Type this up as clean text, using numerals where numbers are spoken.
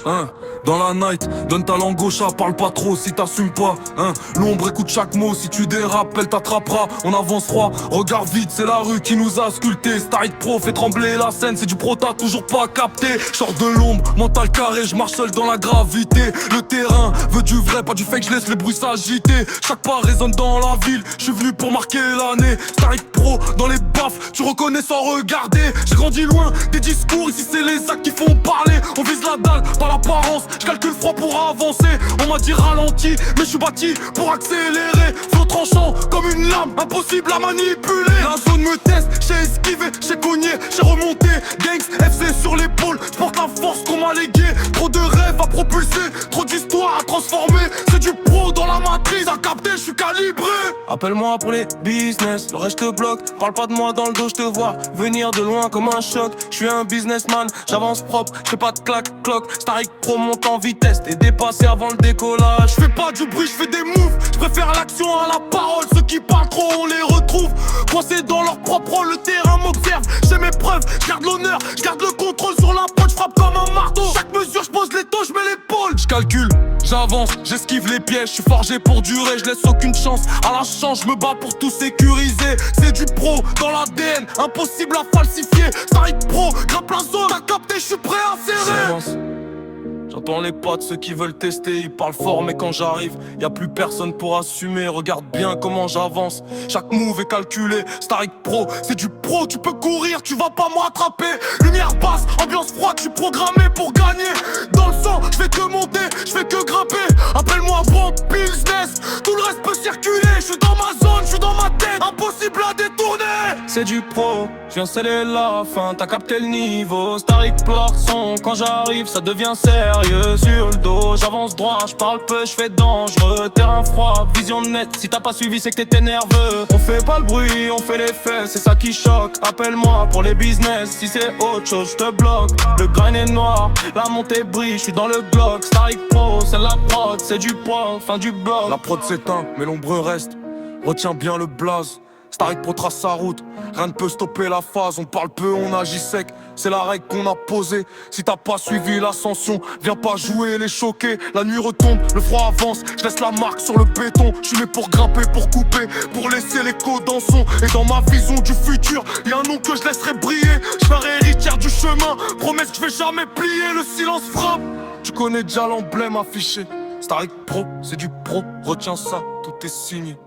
hein. Dans la night, donne ta langue au chat, parle pas trop si t'assumes pas, hein. L'ombre écoute chaque mot, si tu dérapes, elle t'attrapera. On avance froid, regarde vite, c'est la rue qui nous a sculpté. Starry Pro fait trembler la scène, c'est du pro, t'as toujours pas capté. Sors de l'ombre, mental carré, je marche seul dans la gravité. Le terrain veut du vrai, pas du fake, je laisse les bruits s'agiter. Chaque pas résonne dans la ville, je suis venu pour marquer l'année. Starry Pro dans les baffes, tu reconnais sans regarder. J'ai grandi loin des discours, ici c'est les actes qui font parler. On vise la dalle, pas l'apparence, je calcule froid pour avancer. On m'a dit ralenti, mais je suis bâti pour accélérer. Flot tranchant comme une lame, impossible à manipuler. La zone me teste, j'ai esquivé, j'ai cogné, j'ai remonté. Gangs, FC sur l'épaule, j'porte la force qu'on m'a légué. Trop de rêves à propulser, trop d'histoires à transformer. C'est du pro dans la matrice, à capter, je suis calibré. Appelle-moi pour les business, le reste je te bloque. Parle pas de moi dans le dos, je te vois venir de loin comme un choc. Je suis un businessman, j'avance propre, je fais pas de clac-cloc. Starry Pro monte en vitesse, t'es dépassé avant le décollage. Je fais pas du bruit, je fais des moves, je préfère l'action à la parole. Ceux qui parlent trop, on les retrouve coincés dans leur propre rôle. Le terrain m'observe, j'ai mes preuves, je garde l'honneur, je garde le contrôle sur l'approche, je frappe comme un marteau. Chaque mesure, je pose les taux, je mets l'épaule. Je calcule, j'avance, j'esquive les pièges, je suis forgé pour durer, je laisse aucune chance à la chance, je me bats pour tout sécuriser. C'est du pro dans l'ADN, impossible à falsifier. Starry Pro, grimpe la zone, t'as capté, je suis prêt à serrer. J'entends les potes, ceux qui veulent tester, ils parlent fort mais quand j'arrive, y'a plus personne pour assumer. Regarde bien comment j'avance, chaque move est calculé. Starry Pro, c'est du pro, tu peux courir, tu vas pas m'attraper. Lumière basse, ambiance froide, je suis programmé pour gagner. Dans le sang, je fais que monter, je fais que grimper. Appelle-moi bon business, tout le reste peut circuler. Je suis dans ma zone, je suis dans ma tête, impossible à détourner. C'est du pro, je viens sceller la fin, t'as capté le niveau. Starry Pro, quand j'arrive, ça devient sérieux. Sur le dos, j'avance droit, je parle peu, je fais dangereux. Terrain froid, vision nette, si t'as pas suivi c'est que t'étais nerveux. On fait pas le bruit, on fait les faits, c'est ça qui choque. Appelle-moi pour les business, si c'est autre chose, je te bloque. Le grain est noir, la montée brille, je suis dans le bloc. Starry Pro, c'est la prod, c'est du poids, fin du bloc. La prod s'éteint, mais l'ombre reste, retiens bien le blaze. Starry Pro trace sa route, rien ne peut stopper la phase. On parle peu, on agit sec, c'est la règle qu'on a posée. Si t'as pas suivi l'ascension, viens pas jouer les choqués. La nuit retombe, le froid avance, je laisse la marque sur le béton. Je suis né pour grimper, pour couper, pour laisser l'écho dans son. Et dans ma vision du futur, y'a un nom que je laisserai briller. Je ferai héritière du chemin, promesse que je vais jamais plier. Le silence frappe, tu connais déjà l'emblème affiché. Starry Pro, c'est du pro, retiens ça, tout est signé.